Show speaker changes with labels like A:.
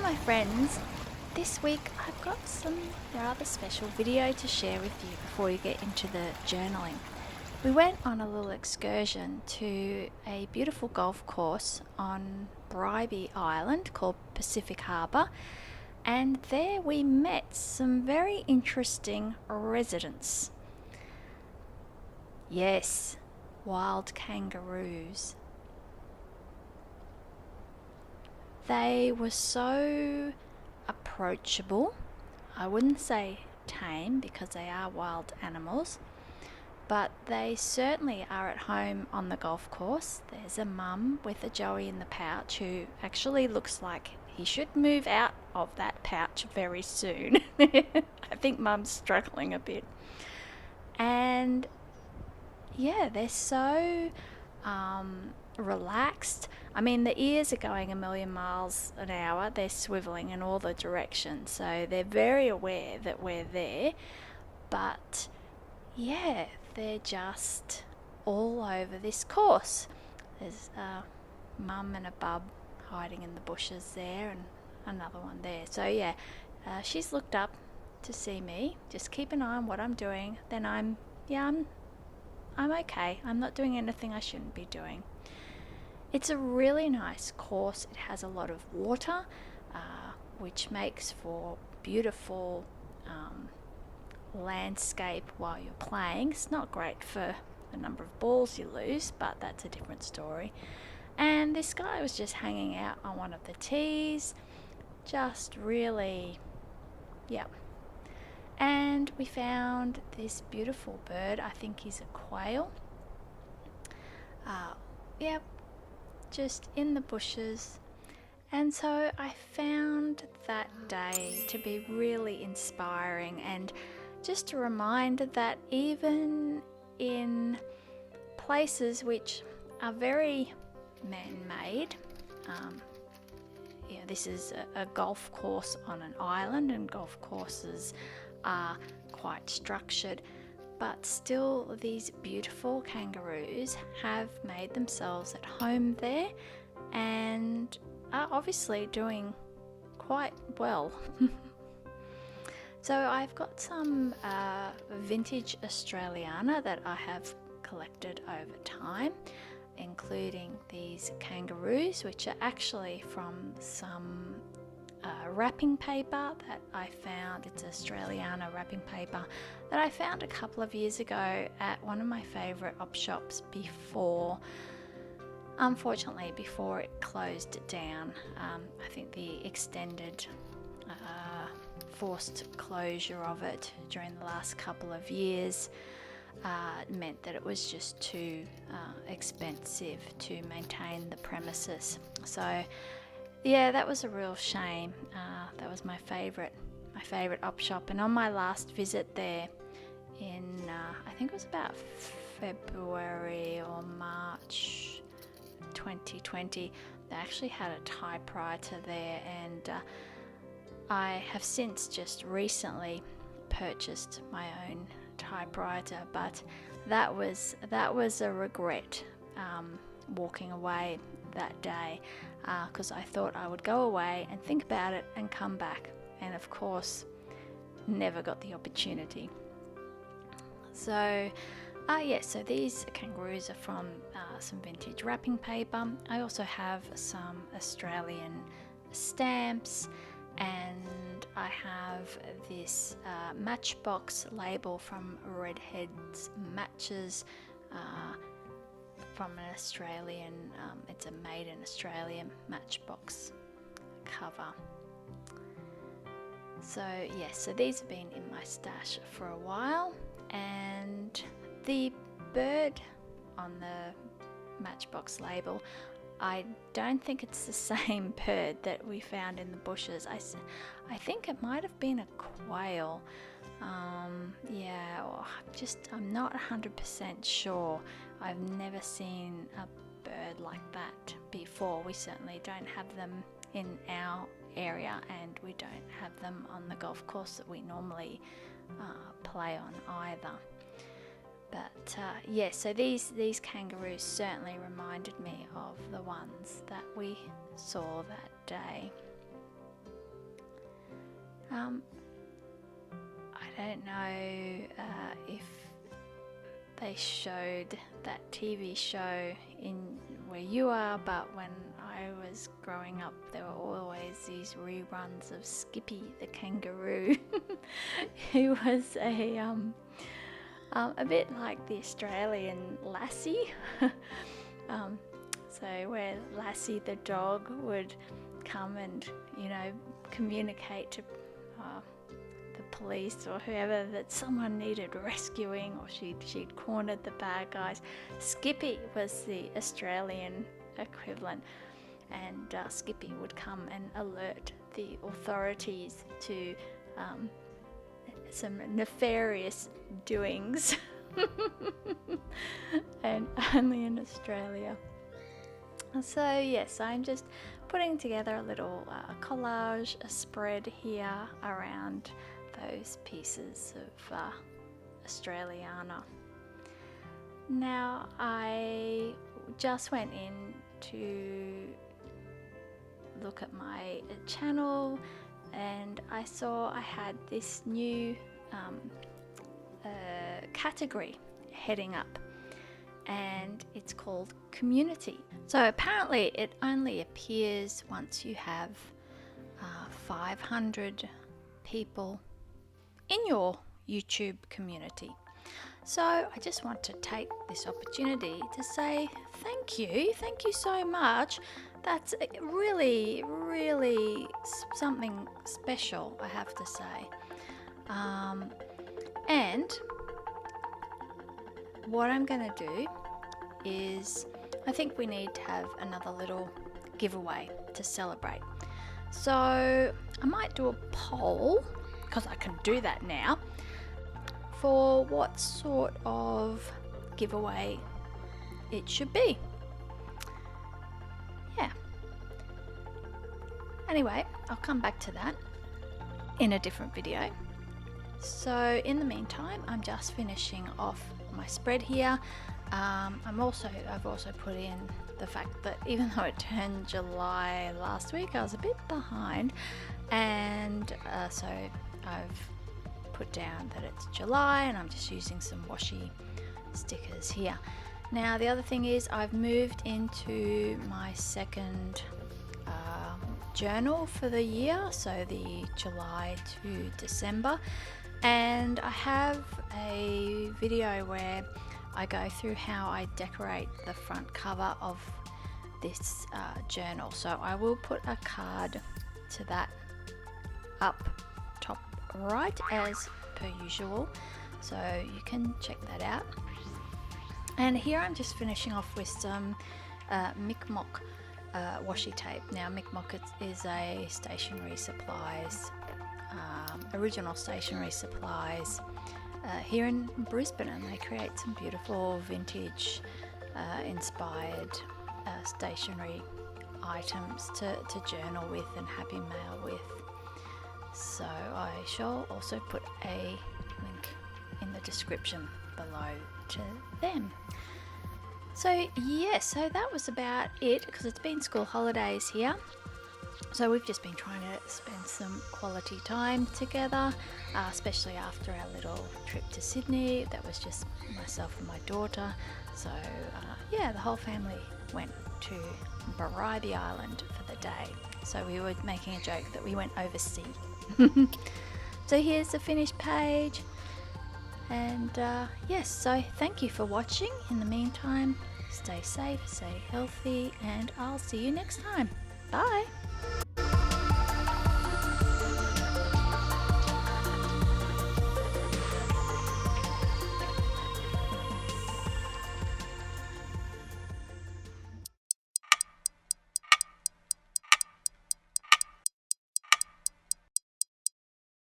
A: my friends, this week I've got some rather special video to share with you before you get into the journaling. We went on a little excursion to a beautiful golf course on Bribie Island called Pacific Harbour, and there we met some very interesting residents. Yes, wild kangaroos. They were so approachable. I wouldn't say tame because they are wild animals, but they certainly are at home on the golf course. There's a mum with a joey in the pouch who actually looks like he should move out of that pouch very soon. I think mum's struggling a bit. And yeah, they're so relaxed. I mean, the ears are going a million miles an hour. They're swiveling in all the directions, so they're very aware that we're there. But yeah, they're just all over this course. There's a mum and a bub hiding in the bushes there, and another one there. So yeah, she's looked up to see me. Just keep an eye on what I'm doing. Then I'm okay. I'm not doing anything I shouldn't be doing. It's a really nice course. It has a lot of water, which makes for beautiful landscape while you're playing. It's not great for the number of balls you lose, but that's a different story. And this guy was just hanging out on one of the tees, just really, yeah. And we found this beautiful bird. I think he's a quail. Just in the bushes. And so I found that day to be really inspiring, and just a reminder that even in places which are very man-made, this is a golf course on an island, and golf courses are quite structured, but still these beautiful kangaroos have made themselves at home there and are obviously doing quite well. So I've got some Vintage Australiana that I have collected over time, including these kangaroos, which are actually from some wrapping paper that I found. It's Australiana wrapping paper that I found a couple of years ago at one of my favourite op shops unfortunately before it closed down. I think the extended forced closure of it during the last couple of years meant that it was just too expensive to maintain the premises. So yeah, that was a real shame. That was my favourite op shop, and on my last visit there in I think it was about February or March 2020, they actually had a typewriter there, and I have since just recently purchased my own typewriter, but that was a regret walking away that day, because I thought I would go away and think about it and come back, and of course never got the opportunity. So so these kangaroos are from some vintage wrapping paper. I also have some Australian stamps, and I have this matchbox label from Redhead's Matches, from an Australian, it's a made in Australia matchbox cover. So yes, so these have been in my stash for a while, and the bird on the matchbox label, I don't think it's the same bird that we found in the bushes. I think it might have been a quail. I'm not 100% sure. I've never seen a bird like that before. We certainly don't have them in our area, and we don't have them on the golf course that we normally play on either. But so these kangaroos certainly reminded me of the ones that we saw that day. I don't know if they showed that TV show in where you are, but when I was growing up, there were always these reruns of Skippy the kangaroo. He was a bit like the Australian Lassie. So where Lassie the dog would come and, you know, communicate to the police or whoever that someone needed rescuing, or she'd cornered the bad guys. Skippy was the Australian equivalent, and Skippy would come and alert the authorities to some nefarious doings. And only in Australia. So yes, I'm just putting together a little collage, a spread here around those pieces of Australiana. Now I just went in to look at my channel, and I saw I had this new category heading up, and it's called community. So apparently it only appears once you have 500 people in your YouTube community. So I just want to take this opportunity to say thank you so much. That's really, really something special, I have to say. And what I'm going to do is, I think we need to have another little giveaway to celebrate. So I might do a poll, because I can do that now, for what sort of giveaway it should be. Yeah. Anyway, I'll come back to that in a different video. So in the meantime, I'm just finishing off my spread here. I've also put in the fact that even though it turned July last week, I was a bit behind, and so I've put down that it's July, and I'm just using some washi stickers here. Now the other thing is, I've moved into my second journal for the year, so the July to December, and I have a video where I go through how I decorate the front cover of this journal. So I will put a card to that up top right as per usual, so you can check that out. And here I'm just finishing off with some Mi'kmaq washi tape. Now Mi'kmaq is a stationery supplies, original stationery supplies here in Brisbane, and they create some beautiful vintage inspired stationery items to journal with and happy mail with. So I shall also put a link in the description below to them. So yes, so that was about it, because it's been school holidays here. So we've just been trying to spend some quality time together, especially after our little trip to Sydney. That was just myself and my daughter. So yeah, the whole family went to Bribie Island for the day. So we were making a joke that we went overseas. So here's the finished page. And yes, so thank you for watching. In the meantime, stay safe, stay healthy, and I'll see you next time. Bye.